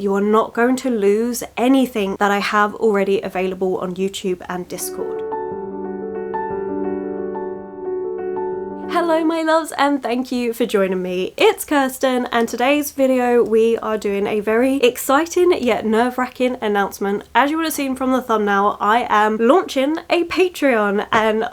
You are not going to lose anything that I have already available on YouTube and Discord. Hello my loves, and thank you for joining me. It's Kirsten, and today's video we are doing a very exciting yet nerve-wracking announcement. As you would have seen from the thumbnail, I am launching a Patreon, and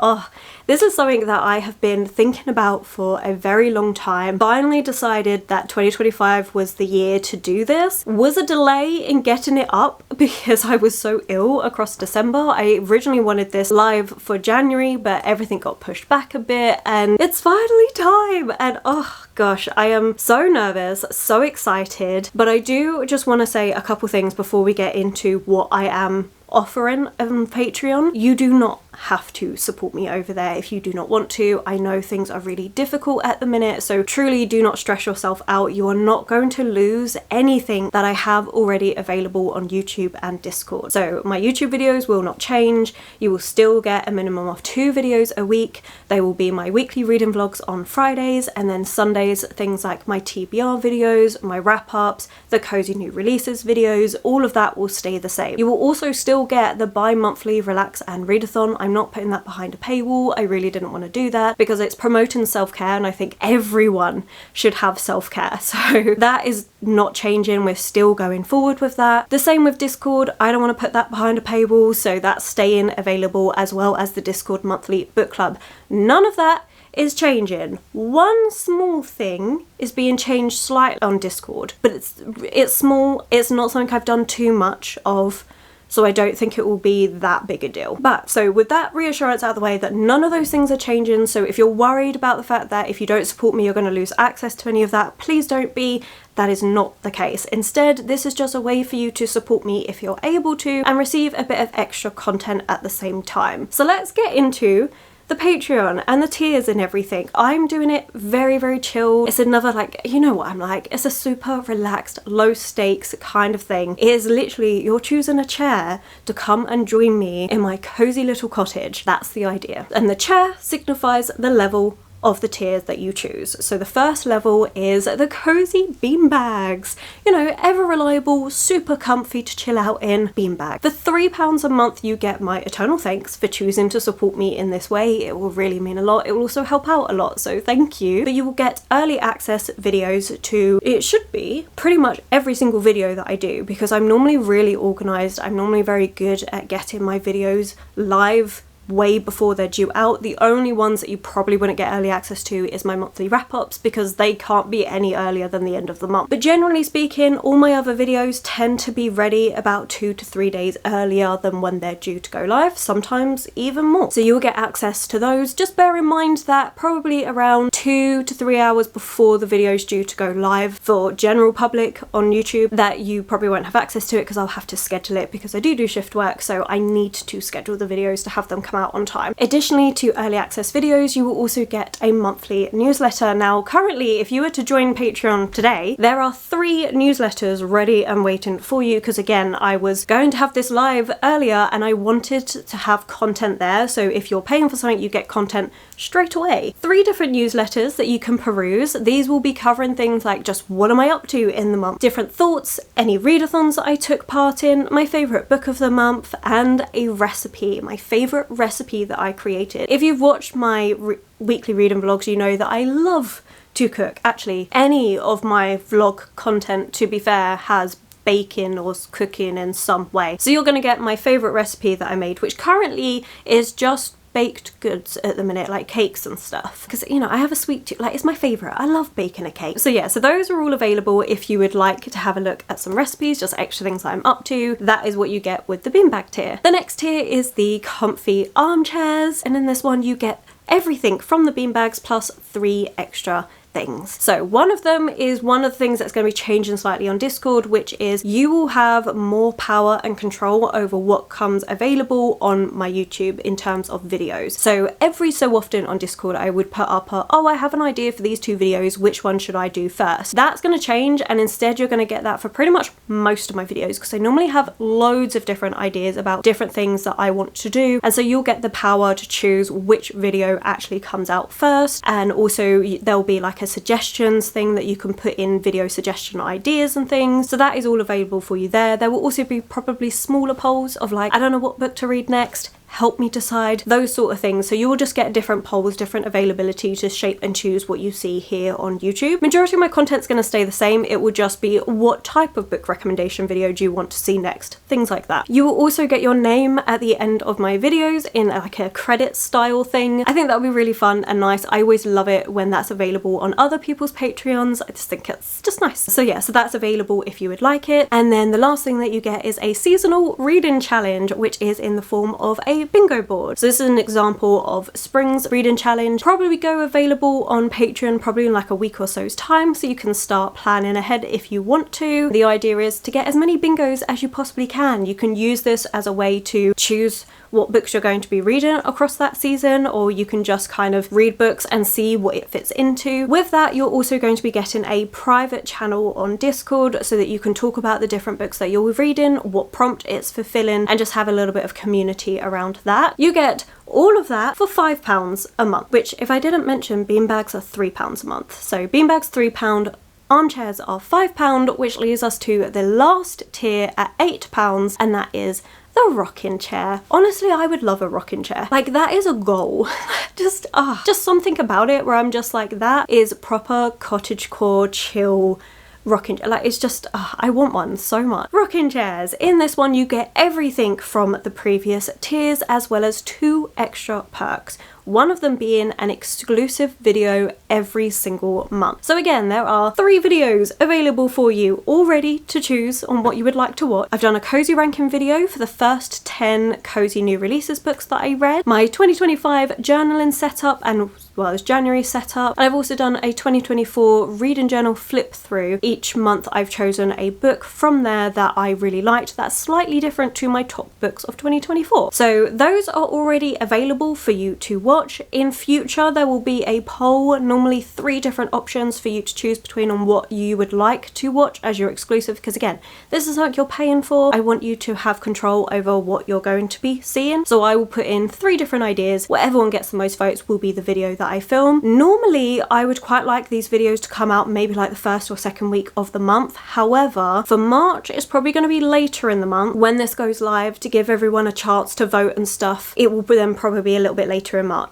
this is something that I have been thinking about for a very long time. Finally decided that 2025 was the year to do this. Was a delay in getting it up because I was so ill across December. I originally wanted this live for January, but everything got pushed back a bit, and it's finally time. And oh gosh, I am so nervous, so excited. But I do just want to say a couple things before we get into what I am offering on Patreon. You do not have to support me over there if you do not want to. I know things are really difficult at the minute, so truly do not stress yourself out. You are not going to lose anything that I have already available on YouTube and Discord. So my YouTube videos will not change. You will still get a minimum of 2 videos a week. They will be my weekly reading vlogs on Fridays, and then Sundays things like my TBR videos, my wrap-ups, the cozy new releases videos, all of that will stay the same. You will also still get the bi-monthly relax and readathon. I'm not putting that behind a paywall. I really didn't want to do that because it's promoting self-care, and I think everyone should have self-care. So that is not changing. We're still going forward with that. The same with Discord. I don't want to put that behind a paywall, so that's staying available, as well as the Discord monthly book club. None of that is changing. One small thing is being changed slightly on Discord, but it's small. It's not something I've done too much of, so I don't think it will be that big a deal. But so with that reassurance out of the way that none of those things are changing, so if you're worried about the fact that if you don't support me you're going to lose access to any of that, please don't be. That is not the case. Instead, this is just a way for you to support me if you're able to and receive a bit of extra content at the same time. So let's get into the Patreon and the tiers and everything. I'm doing it very, very chill. It's another, like, you know what I'm like, it's a super relaxed, low stakes kind of thing. It is literally, you're choosing a chair to come and join me in my cozy little cottage. That's the idea. And the chair signifies the level of the tiers that you choose. So the first level is the cozy beanbags. You know, ever reliable, super comfy to chill out in beanbag. For £3 a month you get my eternal thanks for choosing to support me in this way. It will really mean a lot. It will also help out a lot, so thank you. But you will get early access videos to, it should be pretty much every single video that I do, because I'm normally really organized. I'm normally very good at getting my videos live way before they're due out. The only ones that you probably wouldn't get early access to is my monthly wrap-ups, because they can't be any earlier than the end of the month. But generally speaking, all my other videos tend to be ready about 2 to 3 days earlier than when they're due to go live, sometimes even more. So you'll get access to those. Just bear in mind that probably around 2 to 3 hours before the video is due to go live for general public on YouTube, that you probably won't have access to it because I'll have to schedule it, because I do shift work, so I need to schedule the videos to have them come out on time. Additionally to early access videos, you will also get a monthly newsletter. Now currently, if you were to join Patreon today, there are 3 newsletters ready and waiting for you, because again, I was going to have this live earlier and I wanted to have content there. So if you're paying for something, you get content straight away. 3 different newsletters that you can peruse. These will be covering things like just what am I up to in the month, different thoughts, any readathons that I took part in, my favorite book of the month, and a recipe, my favorite recipe that I created. If you've watched my weekly reading vlogs, you know that I love to cook. Actually, any of my vlog content, to be fair, has baking or cooking in some way. So you're going to get my favorite recipe that I made, which currently is just baked goods at the minute, like cakes and stuff, because you know I have a sweet tooth, like it's my favorite. I love baking a cake. So yeah, so those are all available if you would like to have a look at some recipes, just extra things that I'm up to. That is what you get with the beanbag tier. The next tier is the comfy armchairs, and in this one you get everything from the beanbags plus 3 extra things. So one of them is one of the things that's going to be changing slightly on Discord, which is you will have more power and control over what comes available on my YouTube in terms of videos. So every so often on Discord I would put up oh, I have an idea for these 2 videos, which one should I do first? That's going to change, and instead you're going to get that for pretty much most of my videos, because I normally have loads of different ideas about different things that I want to do, and so you'll get the power to choose which video actually comes out first, and also there'll be like a a suggestions thing that you can put in video suggestion ideas and things. So that is all available for you there. There will also be probably smaller polls of like, I don't know what book to read next, help me decide, those sort of things. So you will just get different polls, different availability to shape and choose what you see here on YouTube. Majority of my content's going to stay the same. It will just be what type of book recommendation video do you want to see next, things like that. You will also get your name at the end of my videos in like a credit style thing. I think that would be really fun and nice. I always love it when that's available on other people's Patreons. I just think it's just nice. So yeah, so that's available if you would like it. And then the last thing that you get is a seasonal reading challenge, which is in the form of a bingo board. So this is an example of spring's reading challenge. Probably go available on Patreon probably in like a week or so's time, so you can start planning ahead if you want to. The idea is to get as many bingos as you possibly can. You can use this as a way to choose what books you're going to be reading across that season, or you can just kind of read books and see what it fits into. With that, you're also going to be getting a private channel on Discord so that you can talk about the different books that you're reading, what prompt it's fulfilling, and just have a little bit of community around that. You get all of that for £5 a month, which, if I didn't mention, beanbags are £3 a month. So beanbags £3, armchairs are £5, which leaves us to the last tier at £8, and that is the rocking chair. Honestly, I would love a rocking chair. Like, that is a goal. just something about it where I'm just like, that is proper cottagecore chill rocking chair. Like, it's just, I want one so much. Rocking chairs. In this one, you get everything from the previous tiers as well as 2 extra perks. One of them being an exclusive video every single month. So again, there are 3 videos available for you already to choose on what you would like to watch. I've done a cozy ranking video for the first 10 cozy new releases books that I read, my 2025 journaling setup, and well, as January setup. And I've also done a 2024 reading journal flip through. Each month I've chosen a book from there that I really liked that's slightly different to my top books of 2024. So those are already available for you to watch. In future, there will be a poll, normally 3 different options for you to choose between on what you would like to watch as your exclusive, because again, this is something you're paying for. I want you to have control over what you're going to be seeing. So I will put in 3 different ideas. Whatever one gets the most votes will be the video that I film. Normally, I would quite like these videos to come out maybe like the 1st or 2nd week of the month. However, for March, it's probably going to be later in the month when this goes live to give everyone a chance to vote and stuff. It will then probably be a little bit later in March.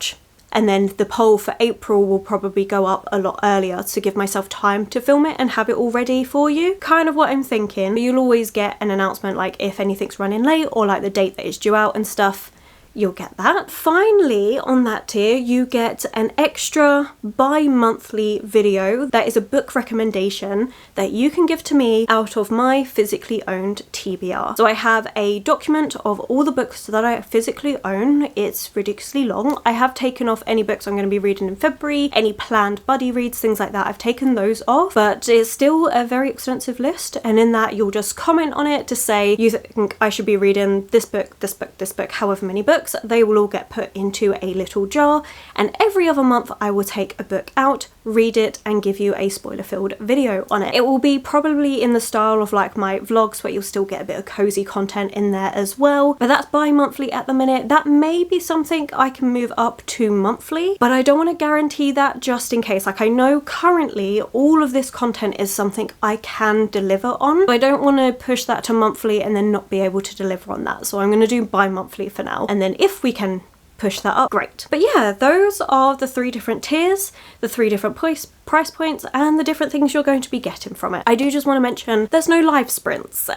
And then the poll for April will probably go up a lot earlier to give myself time to film it and have it all ready for you. Kind of what I'm thinking. You'll always get an announcement like if anything's running late or like the date that is due out and stuff. You'll get that. Finally, on that tier, you get an extra bi-monthly video that is a book recommendation that you can give to me out of my physically owned TBR. So I have a document of all the books that I physically own. It's ridiculously long. I have taken off any books I'm going to be reading in February, any planned buddy reads, things like that. I've taken those off, but it's still a very extensive list. And in that, you'll just comment on it to say you think I should be reading this book, this book, this book, however many books. They will all get put into a little jar, and every other month I will take a book out, read it, and give you a spoiler-filled video on it. It will be probably in the style of like my vlogs, but you'll still get a bit of cozy content in there as well. But that's bi-monthly at the minute. That may be something I can move up to monthly, but I don't want to guarantee that just in case. Like, I know currently all of this content is something I can deliver on, but I don't want to push that to monthly and then not be able to deliver on that. So I'm going to do bi-monthly for now, and then if we can push that up, great. But yeah, those are the 3 different tiers, the 3 different price points, and the different things you're going to be getting from it. I do just want to mention there's no live sprints.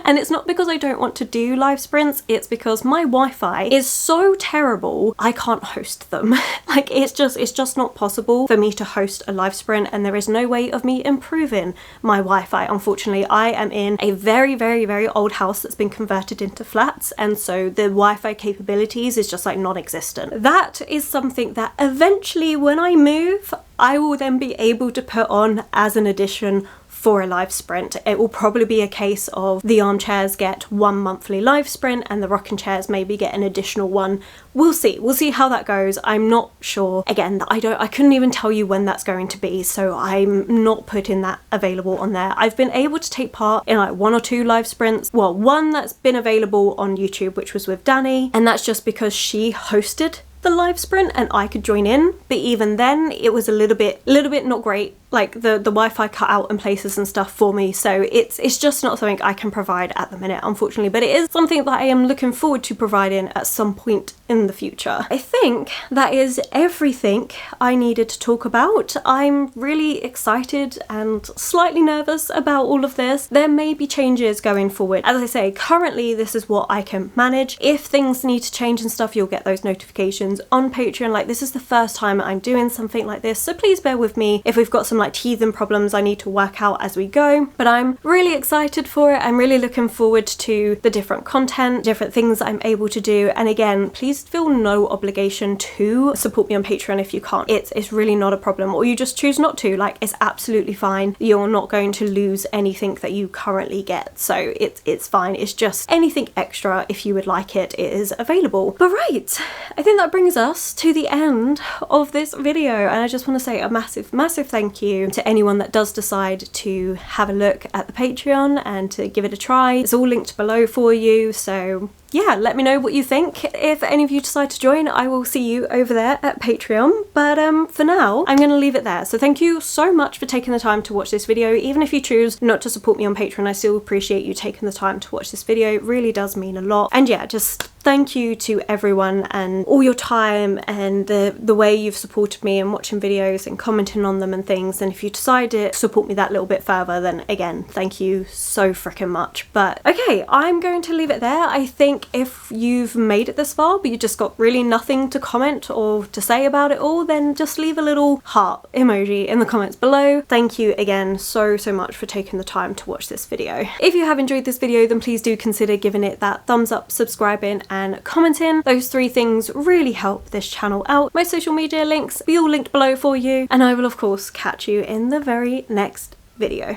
And it's not because I don't want to do live sprints, it's because my Wi-Fi is so terrible I can't host them. Like, it's just not possible for me to host a live sprint, and there is no way of me improving my Wi-Fi. Unfortunately, I am in a very, very, very old house that's been converted into flats, and so the Wi-Fi capabilities is just like non-existent. That is something that eventually when I move, I will then be able to put on as an addition for a live sprint. It will probably be a case of the armchairs get 1 monthly live sprint and the rocking chairs maybe get an additional one. We'll see how that goes. I'm not sure. Again, I couldn't even tell you when that's going to be, so I'm not putting that available on there. I've been able to take part in like 1 or 2 live sprints. Well, one that's been available on YouTube, which was with Danny, and that's just because she hosted the live sprint and I could join in, but even then it was a little bit not great. Like the Wi-Fi cut out in places and stuff for me, so it's just not something I can provide at the minute, unfortunately, but it is something that I am looking forward to providing at some point in the future. I think that is everything I needed to talk about. I'm really excited and slightly nervous about all of this. There may be changes going forward. As I say, currently this is what I can manage. If things need to change and stuff, you'll get those notifications on Patreon. Like, this is the first time I'm doing something like this, so please bear with me if we've got some like teething problems I need to work out as we go, but I'm really excited for it. I'm really looking forward to the different content, different things I'm able to do, and again, please feel no obligation to support me on Patreon if you can't. It's really not a problem, or you just choose not to. Like, it's absolutely fine. You're not going to lose anything that you currently get, so it's fine. It's just anything extra, if you would like it, is available. But right, I think that brings us to the end of this video, and I just want to say a massive thank you to anyone that does decide to have a look at the Patreon and to give it a try. It's all linked below for you, so yeah, let me know what you think. If any of you decide to join, I will see you over there at Patreon. But for now, I'm going to leave it there. So thank you so much for taking the time to watch this video. Even if you choose not to support me on Patreon, I still appreciate you taking the time to watch this video. It really does mean a lot. And yeah, just thank you to everyone and all your time and the way you've supported me and watching videos and commenting on them and things. And if you decide to support me that little bit further, then again, thank you so freaking much. But okay, I'm going to leave it there. I think if you've made it this far but you just got really nothing to comment or to say about it all, then just leave a little heart emoji in the comments below. Thank you again so much for taking the time to watch this video. If you have enjoyed this video, then please do consider giving it that thumbs up, subscribing and commenting. Those 3 things really help this channel out. My social media links will be all linked below for you, and I will of course catch you in the very next video.